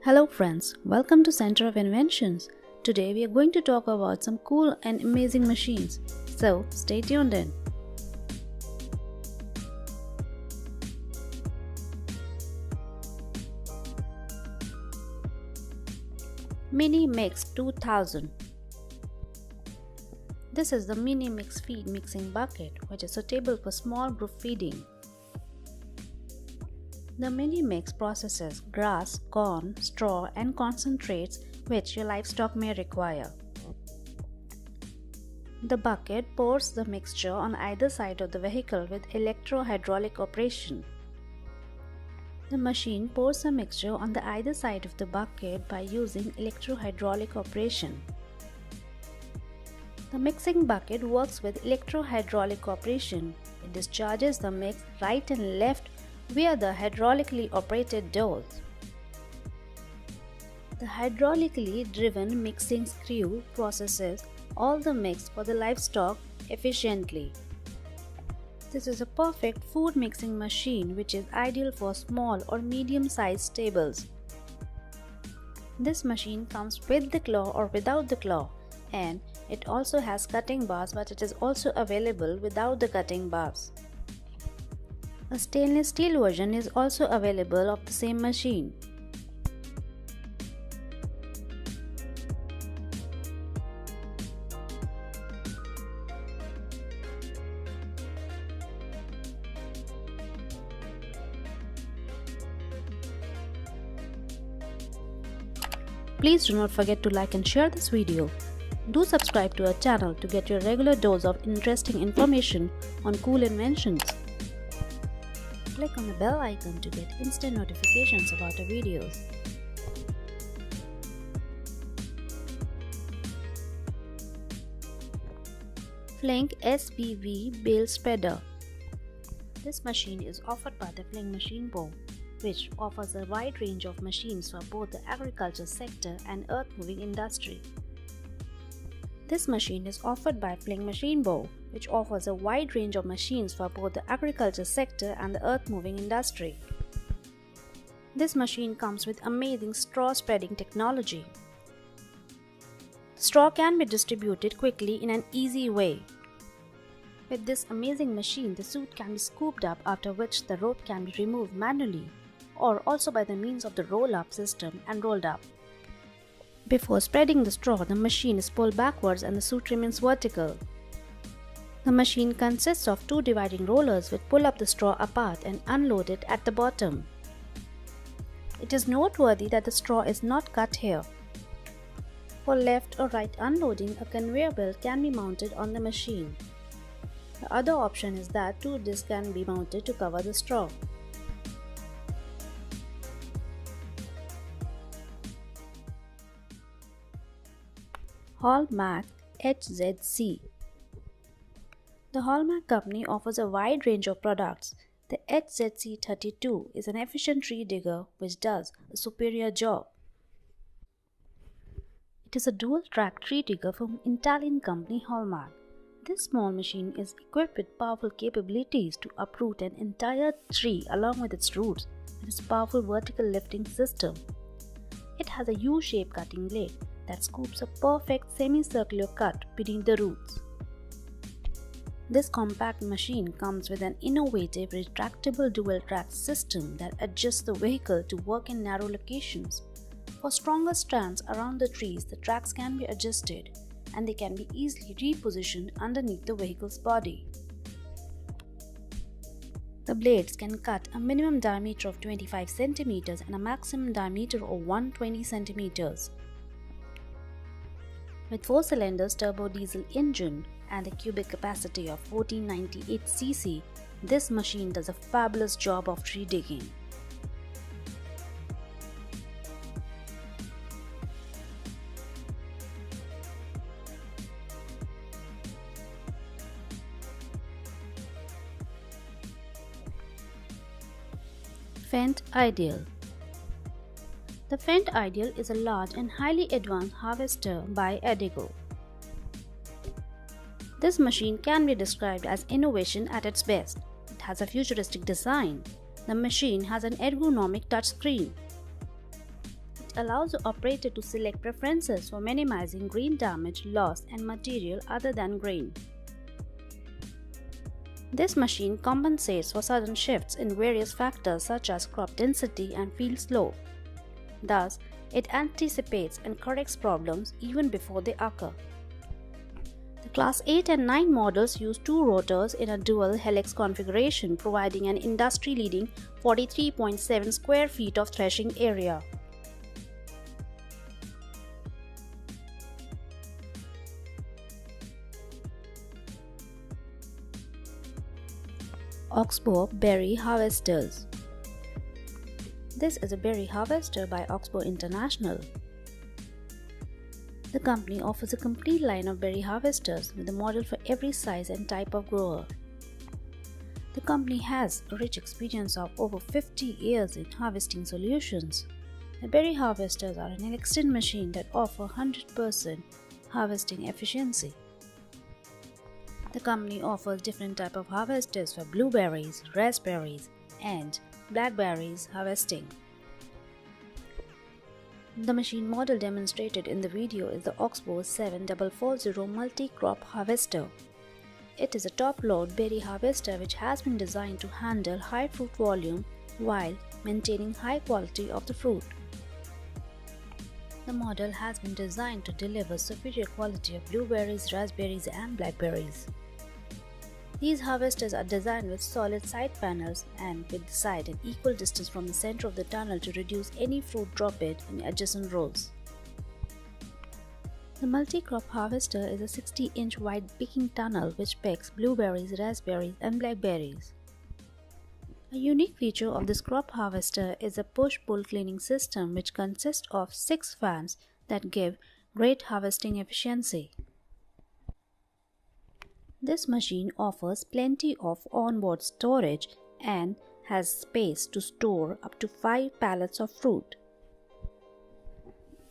Hello friends, welcome to Center of Inventions. Today we are going to talk about some cool and amazing machines. So stay tuned in. Mini Mix 2000. This is the Mini Mix feed mixing bucket, which is suitable for small group feeding. The Mini Mix processes grass, corn, straw and concentrates which your livestock may require. The bucket pours the mixture on either side of the vehicle with electro-hydraulic operation. The machine pours the mixture on the either side of the bucket by using electro-hydraulic operation. The mixing bucket works with electro-hydraulic operation. It discharges the mix right and left via the hydraulically operated doors. The hydraulically driven mixing screw processes all the mix for the livestock efficiently. This is a perfect food mixing machine which is ideal for small or medium-sized stables. This machine comes with the claw or without the claw, and it also has cutting bars, but it is also available without the cutting bars. A stainless steel version is also available of the same machine. Please do not forget to like and share this video. Do subscribe to our channel to get your regular dose of interesting information on cool inventions. Click on the bell icon to get instant notifications about our videos. FLINGK SPV BALE spreader. This machine is offered by the FLINGK Machine Bow, which offers a wide range of machines for both the agriculture sector and earth-moving industry. This machine is offered by FLINGK Machine Bow, which offers a wide range of machines for both the agriculture sector and the earth-moving industry. This machine comes with amazing straw spreading technology. The straw can be distributed quickly in an easy way. With this amazing machine, the soot can be scooped up, after which the rope can be removed manually or also by the means of the roll-up system and rolled up. Before spreading the straw, the machine is pulled backwards and the soot remains vertical. The machine consists of two dividing rollers which pull up the straw apart and unload it at the bottom. It is noteworthy that the straw is not cut here. For left or right unloading, a conveyor belt can be mounted on the machine. The other option is that two discs can be mounted to cover the straw. HOLMAX HZC. The HOLMAX company offers a wide range of products. The HZC32 is an efficient tree digger which does a superior job. It is a dual-track tree digger from Italian company HOLMAX. This small machine is equipped with powerful capabilities to uproot an entire tree along with its roots with its powerful vertical lifting system. It has a U-shaped cutting blade that scoops a perfect semicircular cut beneath the roots. This compact machine comes with an innovative retractable dual-track system that adjusts the vehicle to work in narrow locations. For stronger strands around the trees, the tracks can be adjusted and they can be easily repositioned underneath the vehicle's body. The blades can cut a minimum diameter of 25 cm and a maximum diameter of 120 cm. With 4 cylinders turbo diesel engine and a cubic capacity of 1498 cc, this machine does a fabulous job of tree digging. FENDT Ideal. The FENDT Ideal is a large and highly advanced harvester by Adigo. This machine can be described as innovation at its best. It has a futuristic design. The machine has an ergonomic touchscreen. It allows the operator to select preferences for minimizing grain damage, loss, and material other than grain. This machine compensates for sudden shifts in various factors such as crop density and field slope. Thus, it anticipates and corrects problems even before they occur. The Class 8 and 9 models use two rotors in a dual helix configuration, providing an industry-leading 43.7 square feet of threshing area. OXBO Berry Harvesters. This is a berry harvester by OXBO International. The company offers a complete line of berry harvesters with a model for every size and type of grower. The company has a rich experience of over 50 years in harvesting solutions. The berry harvesters are an excellent machine that offer 100% harvesting efficiency. The company offers different types of harvesters for blueberries, raspberries, and blackberries harvesting. The machine model demonstrated in the video is the OXBO 7440 multi-crop harvester. It is a top-load berry harvester which has been designed to handle high fruit volume while maintaining high quality of the fruit. The model has been designed to deliver superior quality of blueberries, raspberries, and blackberries. These harvesters are designed with solid side panels and with the side an equal distance from the center of the tunnel to reduce any fruit droppage in adjacent rows. The multi-crop harvester is a 60-inch wide picking tunnel which picks blueberries, raspberries, and blackberries. A unique feature of this crop harvester is a push-pull cleaning system which consists of 6 fans that give great harvesting efficiency. This machine offers plenty of onboard storage and has space to store up to 5 pallets of fruit.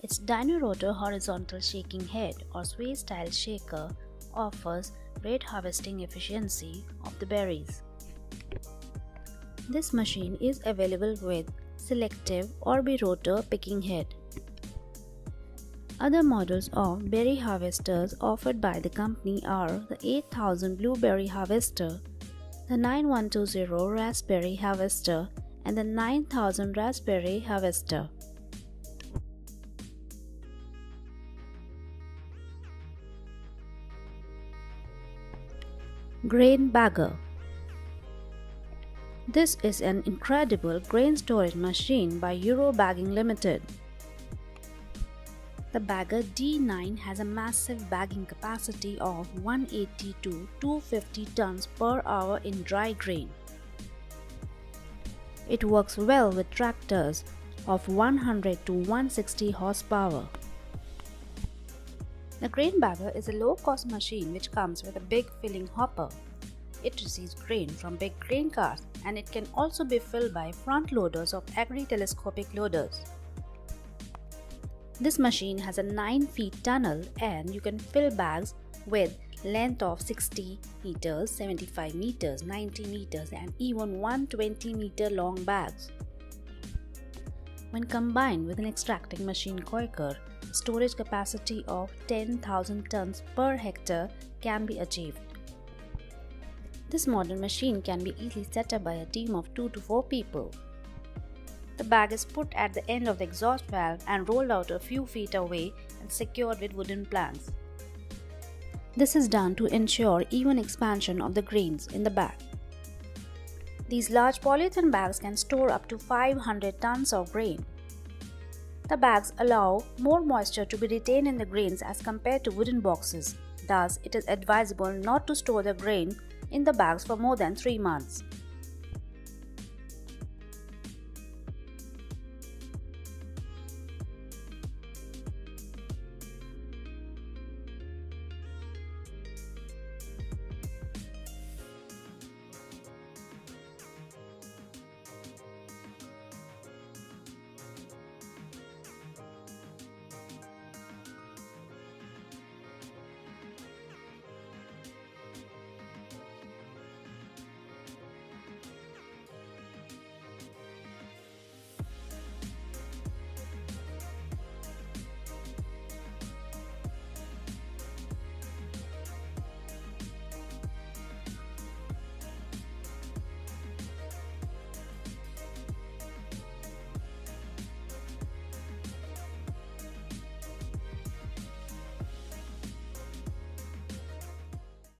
Its dyno-rotor horizontal shaking head or sway-style shaker offers great harvesting efficiency of the berries. This machine is available with selective or bi-rotor picking head. Other models of berry harvesters offered by the company are the 8000 Blueberry Harvester, the 9120 Raspberry Harvester, and the 9000 Raspberry Harvester. Grain Bagger. This is an incredible grain storage machine by Euro Bagging Limited. The Bagger D9 has a massive bagging capacity of 180 to 250 tons per hour in dry grain. It works well with tractors of 100 to 160 horsepower. The Grain Bagger is a low-cost machine which comes with a big filling hopper. It receives grain from big grain cars and it can also be filled by front loaders of agri-telescopic loaders. This machine has a 9 feet tunnel and you can fill bags with length of 60 meters, 75 meters, 90 meters and even 120 meter long bags. When combined with an extracting machine Quaker, storage capacity of 10,000 tons per hectare can be achieved. This modern machine can be easily set up by a team of 2 to 4 people. The bag is put at the end of the exhaust valve and rolled out a few feet away and secured with wooden planks. This is done to ensure even expansion of the grains in the bag. These large polyethylene bags can store up to 500 tons of grain. The bags allow more moisture to be retained in the grains as compared to wooden boxes. Thus, it is advisable not to store the grain in the bags for more than 3 months.